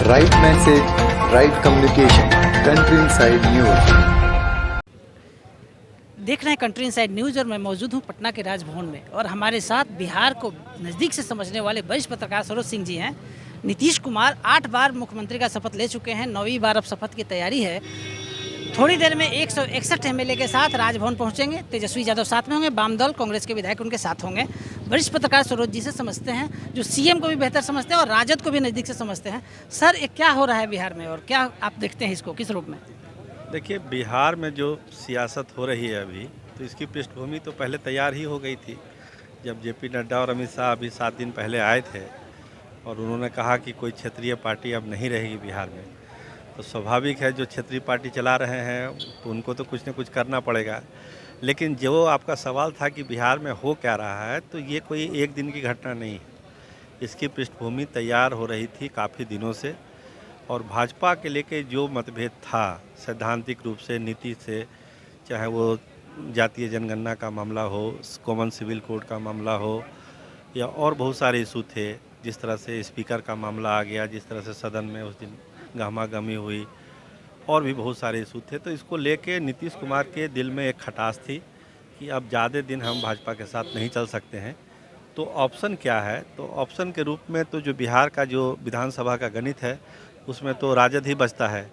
Right message, right communication, country inside news. देख रहे हैं कंट्री इनसाइड न्यूज़ और मैं मौजूद हूं पटना के राजभवन में और हमारे साथ बिहार को नज़दीक से समझने वाले वरिष्ठ पत्रकार सरोज सिंह जी हैं। नीतीश कुमार 8 बार मुख्यमंत्री का शपथ ले चुके हैं, 9वीं बार अब शपथ की तैयारी है। थोड़ी देर में 161 एमएलए के साथ राजभवन पहुंचेंगे। तेजस्वी यादव साथ में होंगे, वाम दल कांग्रेस के विधायक उनके साथ होंगे। वरिष्ठ पत्रकार सरोज जी से समझते हैं, जो सीएम को भी बेहतर समझते हैं और राजद को भी नज़दीक से समझते हैं। सर, ये क्या हो रहा है बिहार में और क्या आप देखते हैं इसको किस रूप में? देखिए, बिहार में जो सियासत हो रही है अभी, तो इसकी पृष्ठभूमि तो पहले तैयार ही हो गई थी। जब जेपी नड्डा और अमित शाह अभी 7 दिन पहले आए थे और उन्होंने कहा कि कोई क्षेत्रीय पार्टी अब नहीं रहेगी बिहार में, तो स्वाभाविक है जो क्षेत्रीय पार्टी चला रहे हैं तो उनको तो कुछ न कुछ करना पड़ेगा। लेकिन जो आपका सवाल था कि बिहार में हो क्या रहा है, तो ये कोई एक दिन की घटना नहीं है। इसकी पृष्ठभूमि तैयार हो रही थी काफ़ी दिनों से, और भाजपा के लेके जो मतभेद था सैद्धांतिक रूप से, नीति से, चाहे वो जातीय जनगणना का मामला हो, कॉमन सिविल कोड का मामला हो, या और बहुत सारे इशू थे। जिस तरह से स्पीकर का मामला आ गया, जिस तरह से सदन में उस दिन गहमा-गहमी हुई, और भी बहुत सारे इशू थे। तो इसको लेके नीतीश कुमार के दिल में एक खटास थी कि अब ज़्यादा दिन हम भाजपा के साथ नहीं चल सकते हैं। तो ऑप्शन क्या है? तो ऑप्शन के रूप में तो जो बिहार का जो विधानसभा का गणित है, उसमें तो राजद ही बचता है।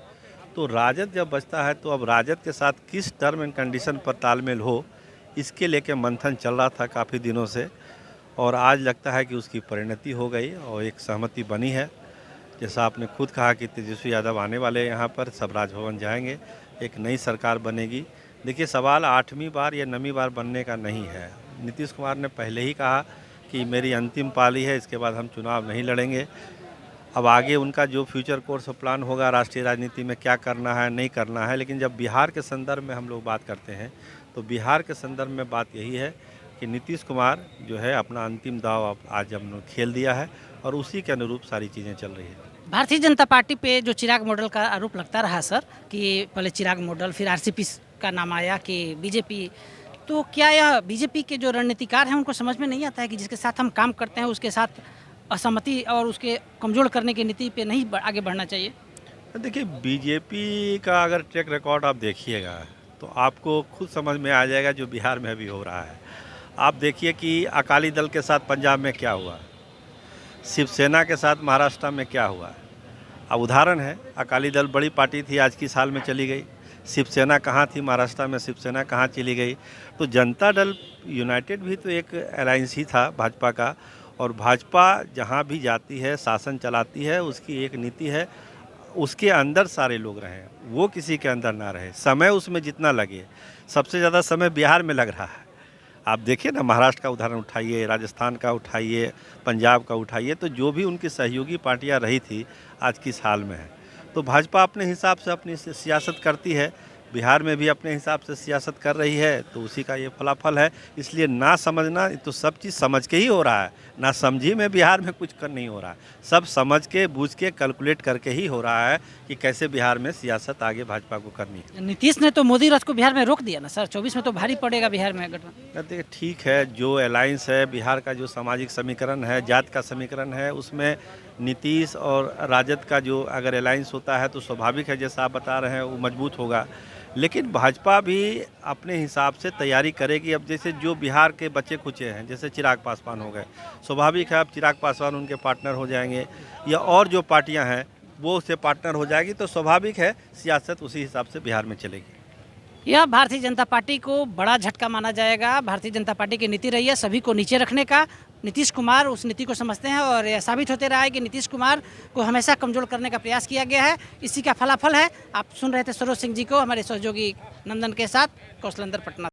तो राजद जब बचता है तो अब राजद के साथ किस टर्म एंड कंडीशन पर तालमेल हो, इसके लेके मंथन चल रहा था काफ़ी दिनों से, और आज लगता है कि उसकी परिणति हो गई और एक सहमति बनी है। जैसा आपने खुद कहा कि तेजस्वी यादव आने वाले यहाँ पर, सब राजभवन जाएंगे, एक नई सरकार बनेगी। देखिए, सवाल 8वीं बार या 9वीं बार बनने का नहीं है। नीतीश कुमार ने पहले ही कहा कि मेरी अंतिम पाली है, इसके बाद हम चुनाव नहीं लड़ेंगे। अब आगे उनका जो फ्यूचर कोर्स ऑफ प्लान होगा, राष्ट्रीय राजनीति में क्या करना है नहीं करना है, लेकिन जब बिहार के संदर्भ में हम लोग बात करते हैं तो बिहार के संदर्भ में बात यही है कि नीतीश कुमार जो है अपना अंतिम दाव आज हमने खेल दिया है और उसी के अनुरूप सारी चीज़ें चल रही है। भारतीय जनता पार्टी पे जो चिराग मॉडल का आरोप लगता रहा सर, कि पहले चिराग मॉडल, फिर आरसीपी का नाम आया कि बीजेपी, तो क्या यह बीजेपी के जो रणनीतिकार हैं उनको समझ में नहीं आता है कि जिसके साथ हम काम करते हैं उसके साथ असहमति और उसके कमज़ोर करने की नीति पे नहीं आगे बढ़ना चाहिए? देखिए, बीजेपी का अगर ट्रैक रिकॉर्ड आप देखिएगा तो आपको खुद समझ में आ जाएगा जो बिहार में भी हो रहा है। आप देखिए कि अकाली दल के साथ पंजाब में क्या हुआ, शिवसेना के साथ महाराष्ट्र में क्या हुआ। अब उदाहरण है, अकाली दल बड़ी पार्टी थी, आज की साल में चली गई। शिवसेना कहाँ थी, महाराष्ट्र में शिवसेना कहाँ चली गई। तो जनता दल यूनाइटेड भी तो एक अलायंस ही था भाजपा का, और भाजपा जहाँ भी जाती है, शासन चलाती है, उसकी एक नीति है, उसके अंदर सारे लोग रहें, वो किसी के अंदर ना रहे। समय उसमें जितना लगे, सबसे ज़्यादा समय बिहार में लग रहा है। आप देखिए ना, महाराष्ट्र का उदाहरण उठाइए, राजस्थान का उठाइए, पंजाब का उठाइए, तो जो भी उनकी सहयोगी पार्टियां रही थी आज की साल में है। तो भाजपा अपने हिसाब से अपनी सियासत करती है, बिहार में भी अपने हिसाब से सियासत कर रही है, तो उसी का ये फलाफल है। इसलिए ना समझना, तो सब चीज़ समझ के ही हो रहा है, ना समझी में बिहार में कुछ कर नहीं हो रहा है। सब समझ के, बूझ के, कैलकुलेट करके ही हो रहा है कि कैसे बिहार में सियासत आगे भाजपा को करनी है। नीतीश ने तो मोदी रथ को बिहार में रोक दिया ना सर, 24 में तो भारी पड़ेगा बिहार में गठबंधन। देखिए, ठीक है, जो अलायंस है, बिहार का जो सामाजिक समीकरण है, जात का समीकरण है, उसमें नीतीश और राजद का जो अगर अलायंस होता है तो स्वाभाविक है, जैसा आप बता रहे हैं, वो मजबूत होगा। लेकिन भाजपा भी अपने हिसाब से तैयारी करेगी। अब जैसे जो बिहार के बच्चे खुचे हैं, जैसे चिराग पासवान हो गए, स्वाभाविक है अब चिराग पासवान उनके पार्टनर हो जाएंगे, या और जो पार्टियां हैं वो उससे पार्टनर हो जाएगी। तो स्वाभाविक है सियासत उसी हिसाब से बिहार में चलेगी। यह भारतीय जनता पार्टी को बड़ा झटका माना जाएगा। भारतीय जनता पार्टी की नीति रही है सभी को नीचे रखने का। नीतीश कुमार उस नीति को समझते हैं और यह साबित होते रहा है कि नीतीश कुमार को हमेशा कमजोर करने का प्रयास किया गया है। इसी का फलाफल है। आप सुन रहे थे सरोज सिंह जी को, हमारे सहयोगी नंदन के साथ, कौशलेंद्र, पटना।